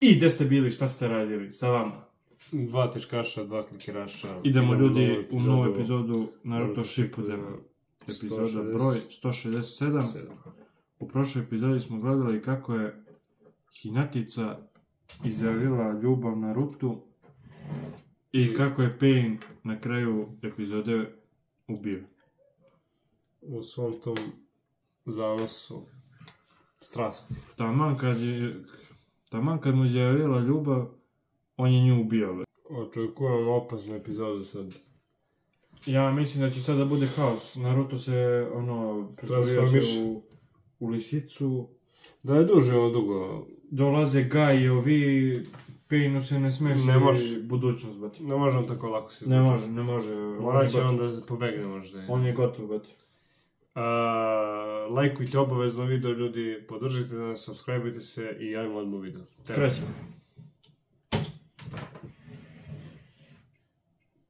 I gde ste bili, šta ste radili sa vama? Dva teškaša, dva klikeraša. Idemo ljudi u novu epizodu Naruto Shippuden. Epizoda broj 167. U prošloj epizodi smo gledali kako je Hinatica izjavila ljubav Narutu i kako je Pain na kraju epizode ubio. U svom tom zanosu strasti. Taman kad mu izjavila ljubav, on je nju ubio. Očekujem opasnu epizodu sad. Ja mislim da će sad da bude haos. Naruto se, pretvorio se u lisicu. Da je duže dugo. Dolaze Gai i ovi, Painu se ne smeši budućnost, bati. Ne može on tako lako se izvući. Ne može. Morat će on da pobegne možda. On je gotov, bati. Lajkujte obavezno video, ljudi, podržite nas, subscribeujte se i ajmo odmah video. Krećemo.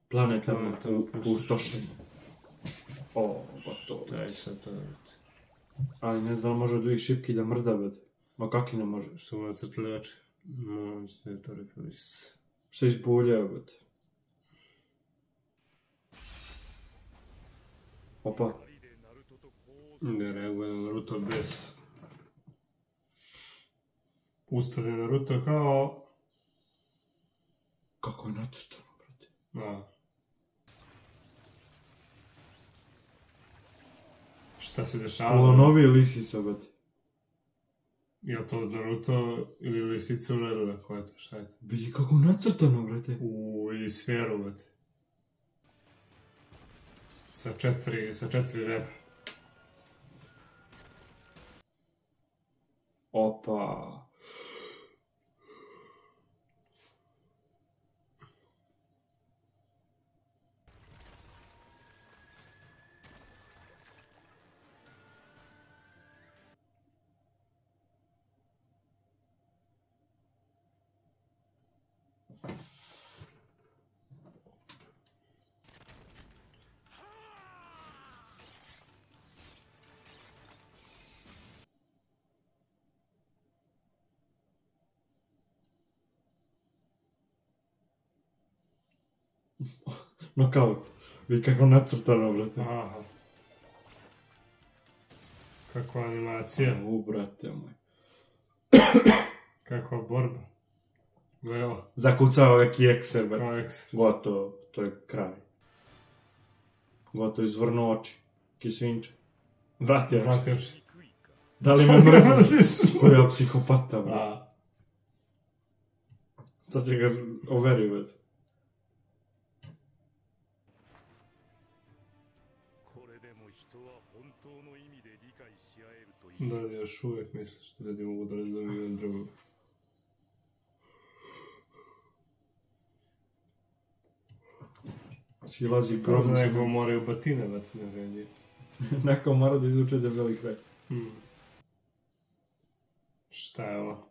Planeta pustošenja. Gotovo. Daj sad to. Ali ne znam, može od ovih šipki da mrda, bati. Ma kaki ne može? Što mu nacrtali oči? Molim se to repolis. Što ispuljaju, bati. Opa. Ne reaguje na Naruto bez. Ustane Naruto kao... Kako je nacrtano, brate. Šta se dešava? Klonovi lisica, brate. Je li to Naruto ili lisica uradila? Ko je to? Šta je to? Vidi kako je nacrtano, brate. Ili sferu, brate. Sa četiri reba. Opa. Nokaut. Vidi kako nacrtano, brate. Aha. Kakva animacija. Brate moj. Kakva borba. Evo. Zakucava ga kijekse, brate. Kao ekser. Gotovo, to je kraj. Gotovo, izvrnu oči. Kisvinče. Vrati oči. Da li me mrziš? Koja psihopata, brate. To ti ga overi, brate. Da li još uvijek misliš da ljudi mogu da razumiju jedan drugog? Silazi kao za nekog moraju batine dati na vredi. Neko mora da izuče debeli kraj. Šta je ovo?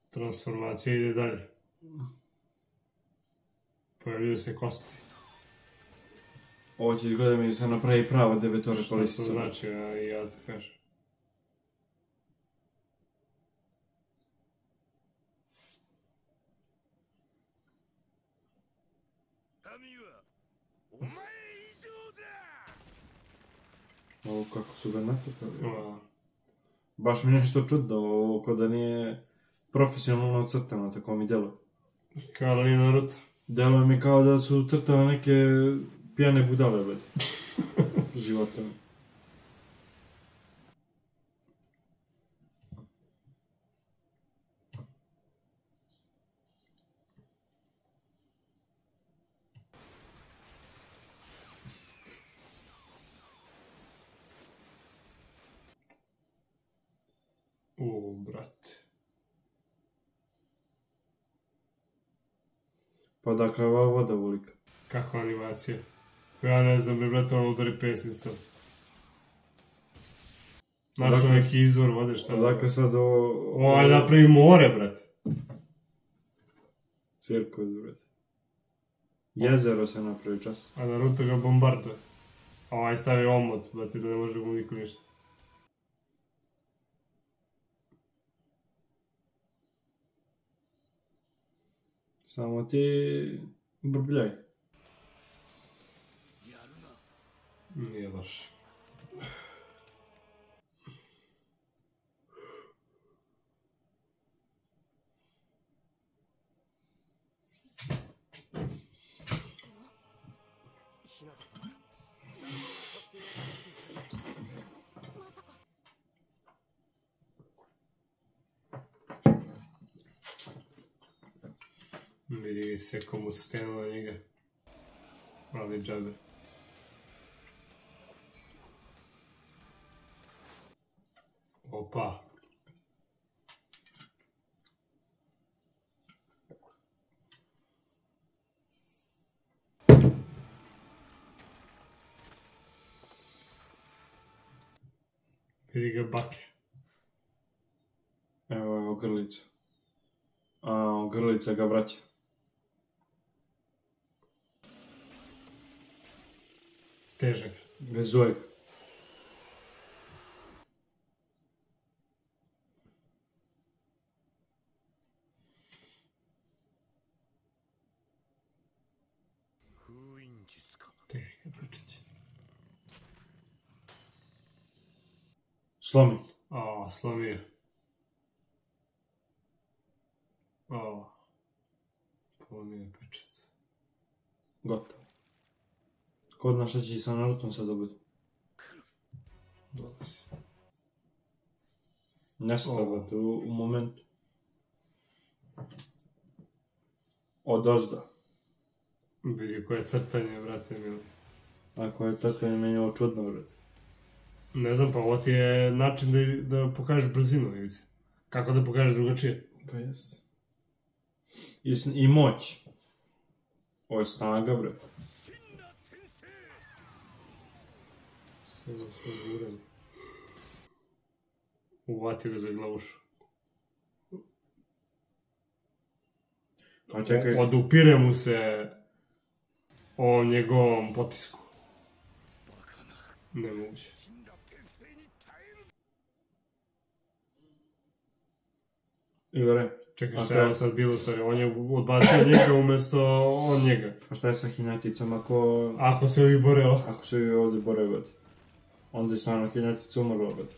Transformacija ide dalje. Pojavljaju se kosti. Ovo će izgleda mi se napravi prava devetore polisica. Što to znači, ja to kažem. Ovo kako su ga nacrtali. Baš mi nešto čudno, ovo ko da nije profesionalno crtano, tako mi delo. Kao da nije Naruto. Delo mi kao da su crtane neke pijane budale, bed. Života mi. Brate. Pa dakle, ova voda volika. Kakva animacija? Ja ne znam, brate, on udari pesnicom. Našao neki izvor vode, šta? Dakle, sad ovo... Ovo je napravi more, brate. Cirkus, brate. Jezero se napravi čas. A Naruto ga bombarduje. A ovaj stavi omot, brate, da ne može mu niko ništa. Samo ti brbljaj. Nije baš. Vidi se komu stenu na njega. Ali džabe. Opa. Vidi ga baklja. Evo grlica. A grlica ga vraća. Steže ga. Vezuje ga. Tehnika pričiće. Slomi. Slomio. Polomio pečicu. Gotovo. Kod nas šta će i sa Narutom sad dobiti? Dolazi. Nestavljate u momentu. Od ozda. Vidi koje crtanje, brate, mili. Ako je crtanje meni ovo čudno, brate. Ne znam, pa ovo ti je način da pokažeš brzinu, Ivici. Kako da pokažeš drugačije? Pa jeste. I moć. Ovo je snaga, brate. Sve guranje. Uvatio ga za glavušu. A čekaj. Odupire mu se o njegovom potisku. Nemoguće. Igore. Čekaj, šta je sad bilo, stvari? On je odbacio njega umjesto on njega. A šta je sa Hinaticom ako... Ako se ovi bore ovdje. Ako se ovi ovdje bore, brate. Onda je stvarno Hinatica umrla, brate.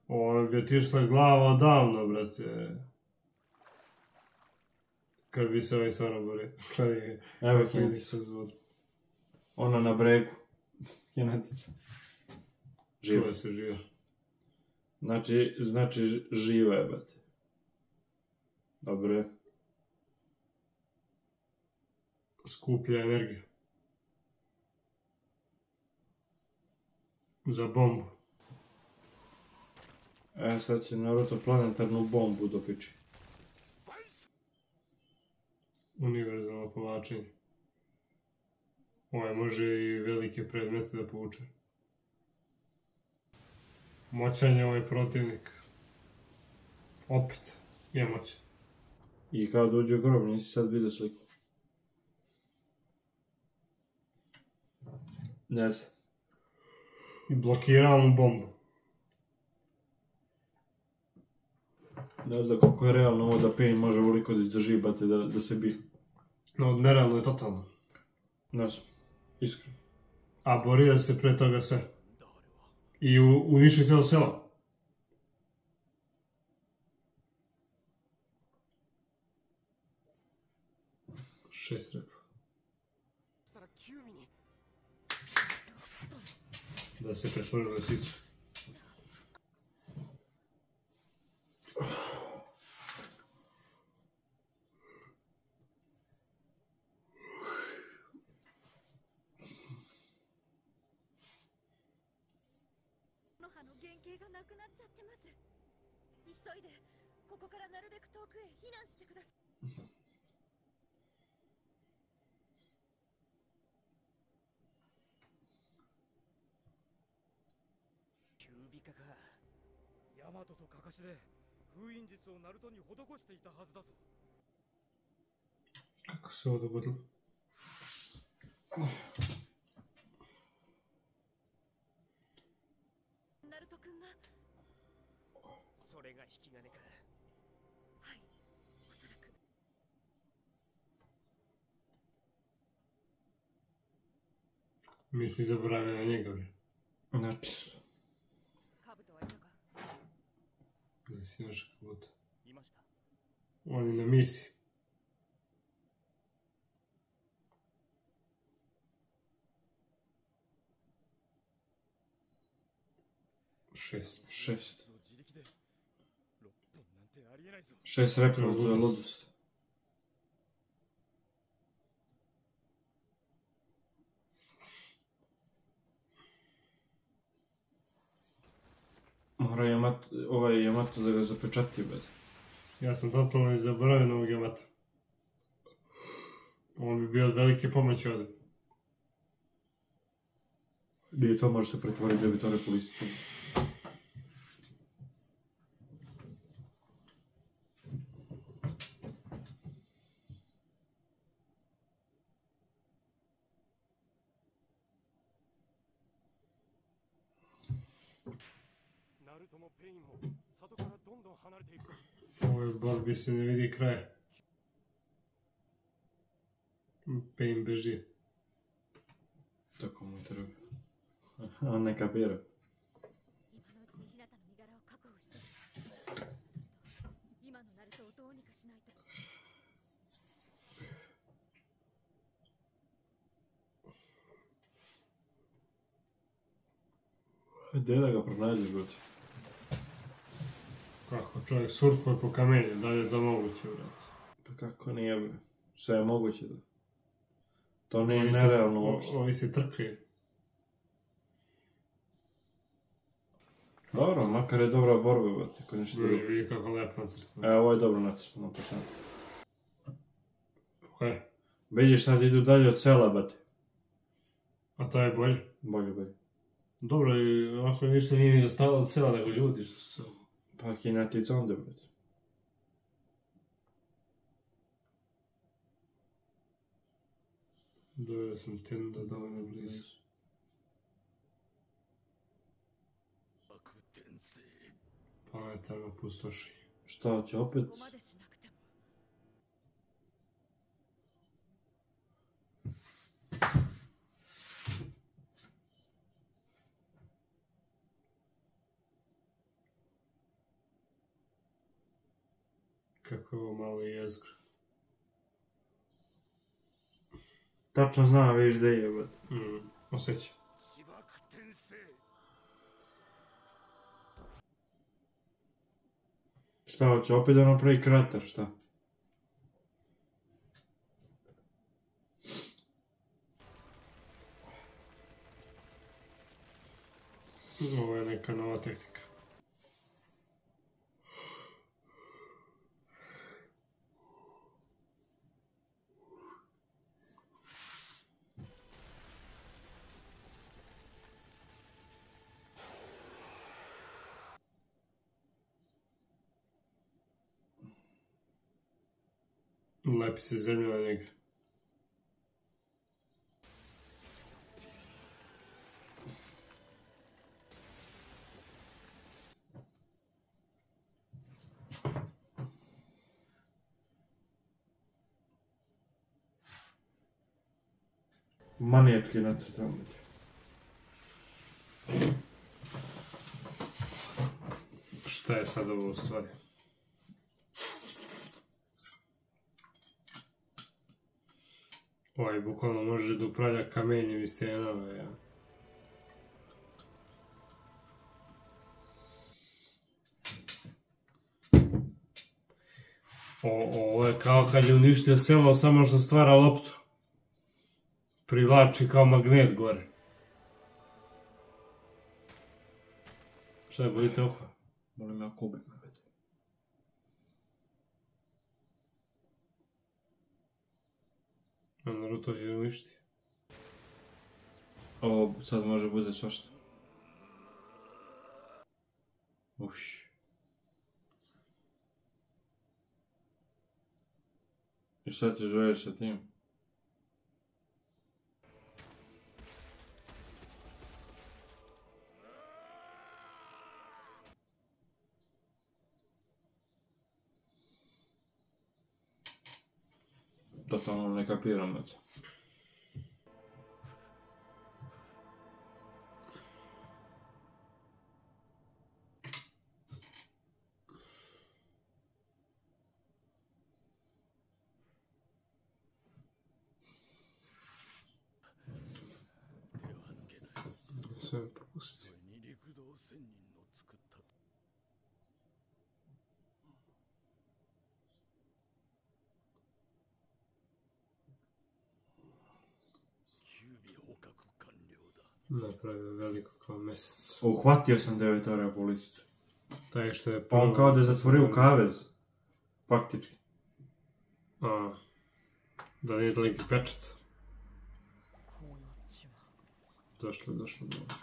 Ovo bi ti išla glava odavno, brate. Kad bi se ovaj stvarno borio. Evo Hinatica. Ona na bregu. Hinatica. Čuva se živa. Znači živa je, brate. Dobre. Skuplja energiju. Za bombu. Sad će Naruto planetarnu bombu dopići. Univerzalno povlačenje. Ovaj može i velike predmete da povuče. Moćan je ovaj protivnik. Opet je moćan. I kao da uđe u grob, nisi sad vidio sliku. Ne znam. I blokirao mu bombu. Ne znam koliko je realno ovo da Pain može voliko da izdrži, bate, da se bi. No, nerealno je totalno. Ne znam, iskreno. A borio se pre toga sve. I unišio cijelo selo. Šest repa. Da se pretvori u lisicu. Kako se ovo dogodilo? Misli zaboravio na njega, bre. Načisto. Ne si naš kabuto. On je na misiji. Šest. 6 repova, to je ludost. Mora Yamato da ga zapečati, bed. Ja sam totalno zaboravio na ovog Yamata. On bi bio od velike pomoći ovdje. Nije to, može se pretvoriti da bi to rekao listicu. U ovoj borbi se ne vidi kraj. Pain beži. Tako mu treba. On ne kapira. Gdje da ga pronađeš, brate? Kako čovjek surfuje po kamenju, da li je to moguće, brate? Pa kako nije, bre? Sve je moguće da. To nije nerealno uopšte. Ovi se trkaju. Dobro, makar je dobra borba, brate, ako ništa drugo. Vidi kako lepo nacrtano. Ovo je dobro nacrtano, pošteno. Vidiš sad idu dalje od sela, brate. A to je bolje? Bolje. Dobro, i onako ništa nije ni ostalo od sela, nego ljudi što su se... Pa Hinatica onda, brate. Doveo sam Tenda dovoljno blizu. Planetarno pustoši. Šta će opet? Kako je ovo malo jezgro. Tačno znam, vidiš gdje je, brate. Osjećam. Šta hoće, opet da napravi krater, šta? Ovo je neka nova tehnika. Lepi se zemlja na njega. Manijački nacrtan. Šta je sad ovo u stvari? Ovaj bukvalno može da upravlja kamenjem i stenama, ja. Ovo je kao kad je uništio selo samo što stvara loptu. Privlači kao magnet gore. Šta je, bolite oko? Molim ja kubik na već. A Naruto će uništiti. Ovo sad može bude svašta. Uš. I šta ti želiš sa tim? totalno ne kapiram, eto. Sve popusti. Napravio veliko kao mesec. Uhvatio sam devetara po lisicu. Taj što je... On kao da je zatvorio kavez. Faktički. Da nije daleki pečat. Zašto je došlo do ovoga?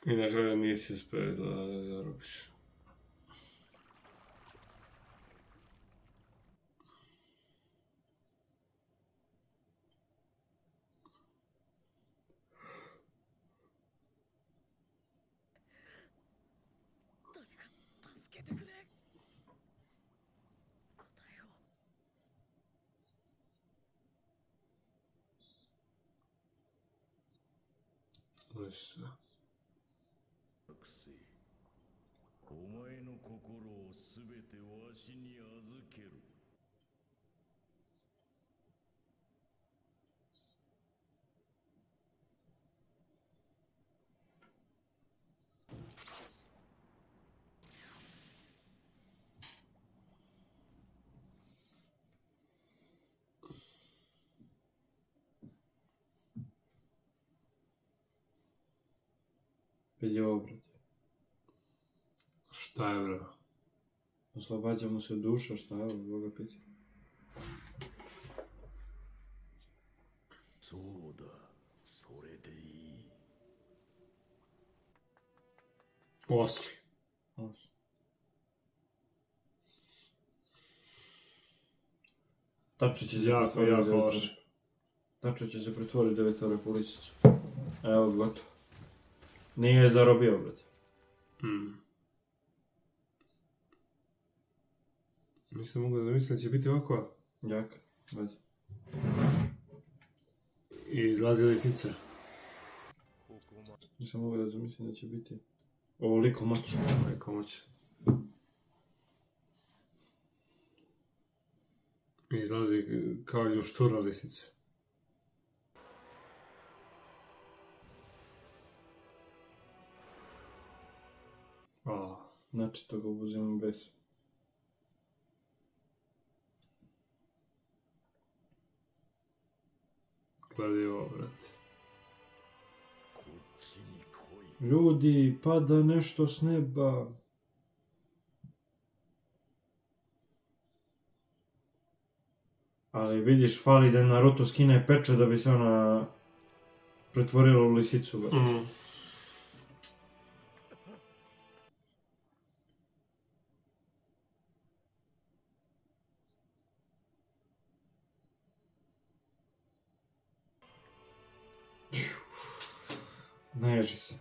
I na kraju nisi uspio da zarobiš. Ništa. お前の心をすべてわしに預ける。Vidi ovo, brate. Šta je, bro? Oslobađa mu se duša, šta je ovo, Boga piti. そうだ、それでいい。Posli. Tačno će se Jako pretvoriti devetore. loše. Tačno će se pretvoriti devetore po lisicu. Evo, gotovo. Nije je zarobio, brate. Nisam mogu da mislim da će biti ovako. Jak, već. I izlazi lisica. Nisam mogu da zamislim da će biti ovoliko moći. Neko moć. I izlazi kao ljuštura lisica. Znači to ga uzimam bez. Gledaj ovo, brate. Ljudi, pada nešto s neba. Ali vidiš, fali da Naruto skine peče da bi se ona pretvorila u lisicu. Naježi se.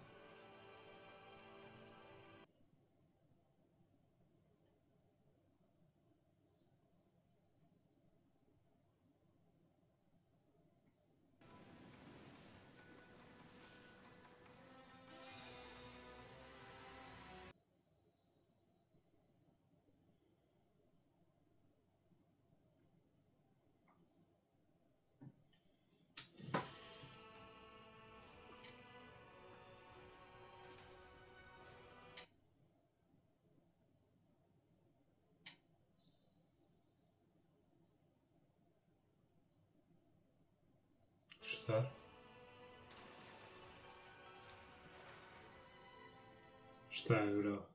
Šta? Šta je, bro?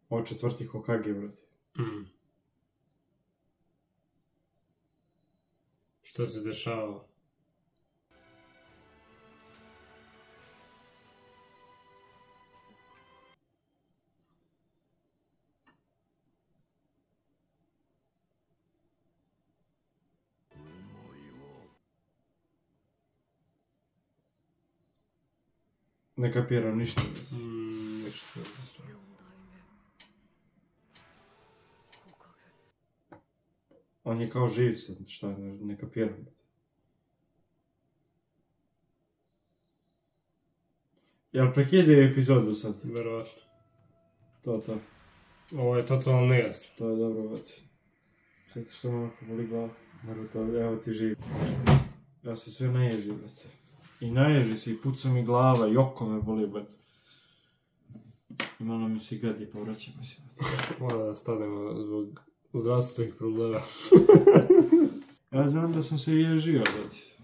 Ovo četvrti Hokage, brate. Šta se dešava? Ne kapiram ništa. Ništa. On je kao živ sad, šta, ne kapiram. Jel prekidaju epizodu sad? Verovatno. To. Ovo je totalno nejasno. To je dobro, vati. Sjeti što me ovako boli glava. Naruto, evo ti živ. Ja se sve naježi, vati. I naježi se, i puca mi glava, i oko me boli, vati. I malo mi se gadi, pa vraćamo se, vati. Mora da stanemo zbog zdravstvenih problema. Ja znam da sam se ježio, vati.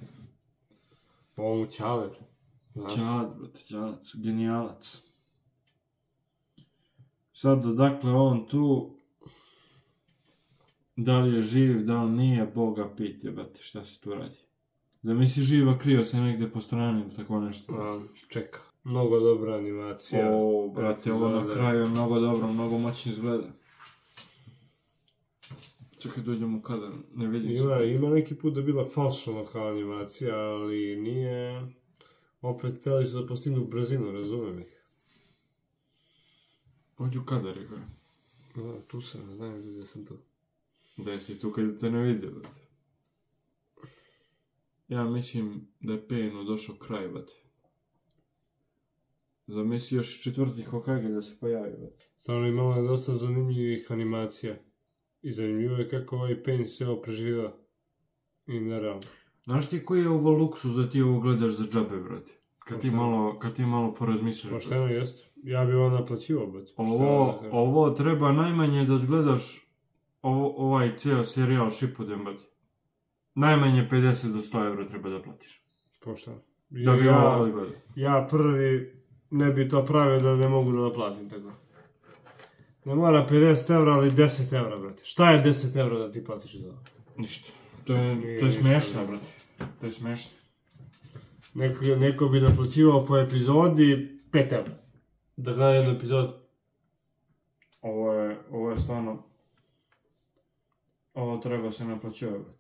Ovo mu Ćale, bre. Ćalac, brate, Ćalac, genijalac. Sad, odakle on tu, da li je živ, da li nije, Boga piti, brate, šta se tu radi. Da mi si živa, krio se negde po strani ili tako nešto. Čeka. Mnogo dobra animacija. O, brate, ovo na kraju je mnogo dobro, mnogo moćno izgleda. Čekaj, dođemo kada, ne vidim se. Ima neki put da je bila falšna kao animacija, ali nije... Opet htjeli su da postignu brzinu, razumijem ih. Pođu kada, rekao je. Da, tu sam, znam gdje sam tu. Da si tu kad te ne vidio, brate. Ja mislim da je Painu došao kraj, brate. Zamisli još četvrti Hokage da se pojavi, brate. Stvarno imalo je dosta zanimljivih animacija. I zanimljivo je kako ovaj Pain se ovo preživa. I nerealno. Znaš ti koji je ovo luksus da ti ovo gledaš za džabe, brate? Kad ti malo porazmisliš, brate. Pošteno jeste. Ja bi ovo naplaćivao, brate. Ovo treba najmanje da odgledaš ovaj cijel serijal Shippuden, brate. Najmanje 50 do 100 € treba da platiš. Pošteno. Da bi ovo odgledao. Ja prvi ne bi to pravio da ne mogu da platim tako. Ne mora 50 €, ali 10 €, brate. Šta je 10 € da ti platiš za ovo? Ništa. To je smiješno, brate. To je smiješno. Neko bi naplaćivao po epizodi 5 €. Da gleda jednu epizodu. Ovo je stvarno... Ovo treba se naplaćivati, brate.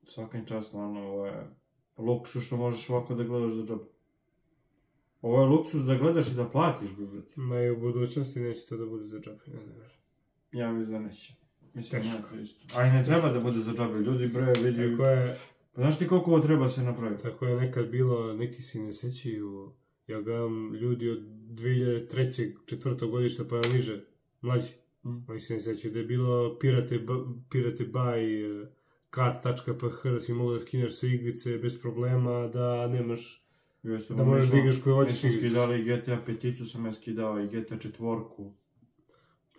Svakim čast, stvarno, ovo je luksus što možeš ovako da gledaš za džabu. Ovo je luksus da gledaš i da platiš, brate. Ma i u budućnosti neće to da bude za džabu. Ja mislim da neće. Mislim da to isto. A i ne treba da bude za džabe. Ljudi bre vidi... Tako je... Pa znaš ti koliko ovo treba se napraviti? Tako je nekad bilo, neki si ne sećaju, ja gledam ljudi od 2003. 4. godišta pa niže, mlađi. Oni se ne sećaju da je bilo Pirate by card.ph da si mogu da skineš sa igrice bez problema, da nemaš... Da možeš da igraš koju hoćeš igrice. Mi smo skidali i GTA 5-icu sam ja skidao i GTA 4-ku.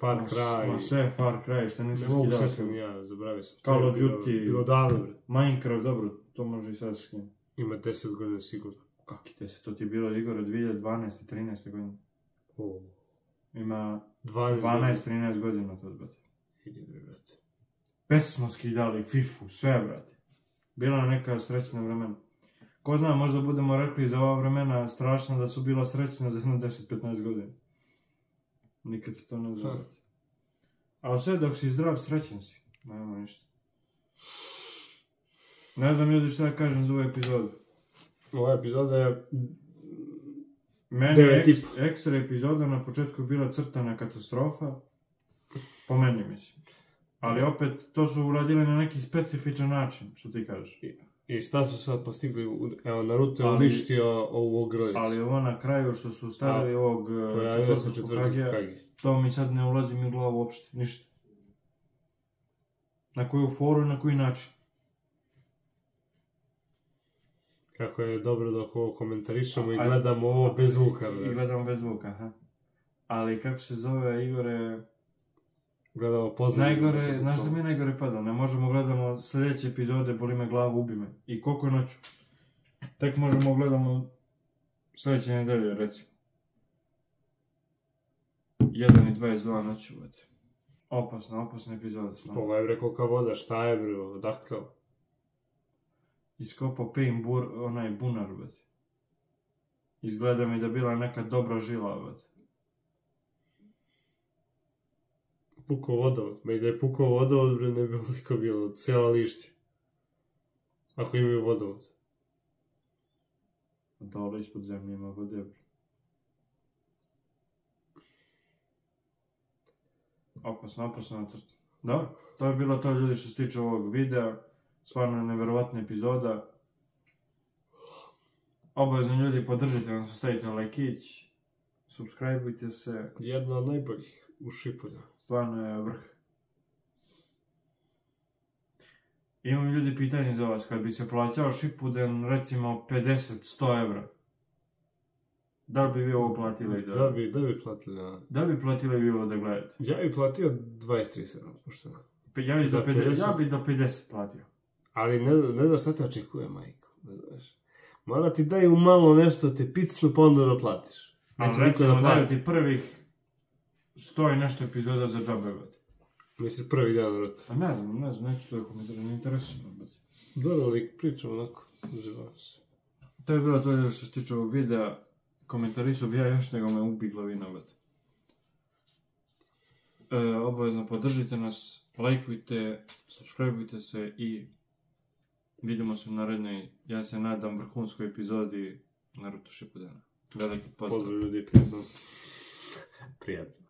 Far Cry. Sve Far Cry, šta nisam skidao. Ne mogu setim ja, zabravio sam. Call of Duty. Bilo davno, bre. Minecraft, dobro, to može i sad skinuti. Ima 10 godina sigurno. Kaki 10? To ti je bilo Igor od 2012. 13. godine. Ima 12-13 godina to, brate. Idi, brate. PES smo skidali, FIFU, sve, brate. Bila neka srećna vremena. Ko zna, možda budemo rekli za ova vremena strašna da su bila srećna za 10-15 godina. Nikad se to ne zove. Ali sve dok si zdrav, srećan si. Nema ništa. Ne znam ljudi šta ja kažem za ovu epizodu. Ova epizoda je... Meni je ekstra epizoda na početku bila crtana katastrofa. Po meni mislim. Ali opet, to su uradili na neki specifičan način, što ti kažeš. I šta su sad postigli? Evo, Naruto je uništio ovu ogrodicu. Ali ovo na kraju što su stavili ovog četvrtog Hokage, to mi sad ne ulazi mi u glavu uopšte, ništa. Na koju foru i na koji način. Kako je dobro da ovo komentarišemo i gledamo ovo bez zvuka. I gledamo bez zvuka, aha. Ali kako se zove, Igore... Gledamo pozadnje. Znaš da mi najgore pada? Ne možemo gledamo sljedeće epizode, boli me glavu, ubi me. I koliko je noću? Tek možemo gledamo sljedeće nedelje, recimo. 1:22 noću, brate. Opasna epizoda. Ovo je bre kolika voda, šta je bre, odakle? Iskopao Pain onaj bunar, brate. Izgleda mi da bila neka dobra žila, brate. Pukao vodovod. Ma i da je pukao vodovod, bre, ne bi ovoliko bilo od sela Lišće. Ako imaju vodovod. Dole ispod zemlje ima vode. Opasno nacrt. Da, to je bilo to, ljudi, što se tiče ovog videa. Stvarno je nevjerovatna epizoda. Obavezno, ljudi, podržite nas, stavite lajkić, subscribeujte se. Jedna od najboljih u Šipolju. Stvarno je vrh. Imam, ljudi, pitanje za vas. Kad bi se plaćao Shippuden, recimo 50-100 evra, da li bi vi ovo platili? Da bi platili, da. Da bi platili vi ovo da gledate? Ja bi platio 23,7, pošto... Ja bi do 50 platio. Ali ne znaš šta te očekuje, majko, ne znaš. Mora ti daju malo nešto, te picnu, pa onda da platiš. Ali recimo daju ti prvih 100 i nešto epizoda za džabe. Misliš prvi dan, vrata? A ne znam, neću to komentirati, ne interesuje. Dobro, ali pričamo onako, uživam se. To je bilo to što se tiče ovog videa. Komentarisao bi ja još, nego me ubi glavina. Obavezno podržite nas, lajkujte, subscribeujte se i vidimo se u narednoj, ja se nadam, vrhunskoj epizodi Naruto Shippudena. Veliki pozdrav. Pozdrav, ljudi, prijatno.